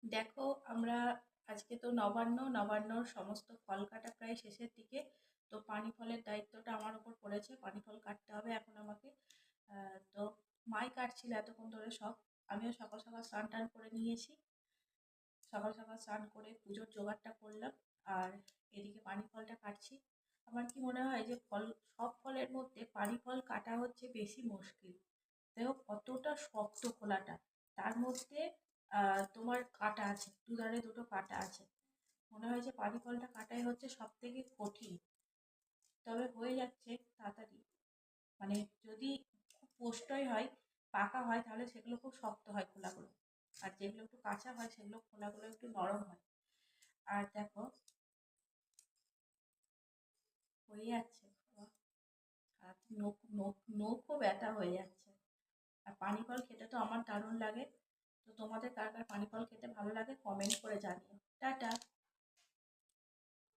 দেখো, আমরা আজকে তো নবান্নর সমস্ত ফল কাটা প্রায় শেষের দিকে। তো পানি ফলের দায়িত্বটা আমার উপর পড়েছে, পানি ফল কাটতে হবে এখন আমাকে। তো মাই কাটছিল এতক্ষণ ধরে সব। আমিও সকাল সকাল স্নান টান করে নিয়েছি, সকাল সকাল স্নান করে পুজোর জোগাড়টা করলাম। আর এদিকে পানি ফলটা কাটছি। আমার কি মনে হয় যে সব ফলের মধ্যে পানি ফল কাটা হচ্ছে বেশি মুশকিল। দেখো কতটা শক্ত খোলাটা, তার মধ্যে তোমার কাটা আছে, দুধারে দুটো কাটা আছে। মনে হয় যে পানি ফলটা কাটাই হচ্ছে সব থেকে কঠিন। তবে হয়ে যাচ্ছে তাড়াতাড়ি। মানে যদি খুব পোষ্টই হয়, পাকা হয়, তাহলে সেগুলো খুব শক্ত হয় খোলাগুলো। আর যেগুলো একটু কাঁচা হয় সেগুলো খোলাগুলো একটু নরম হয়। আর দেখো হয়ে যাচ্ছে, বাবা, হাত নখও ব্যথা হয়ে যাচ্ছে। আর পানি ফল খেতে তো আমার দারুণ লাগে। তো তোমাদের কার কার পানি ফল খেতে ভালো লাগে কমেন্ট করে জানিও। টাটা।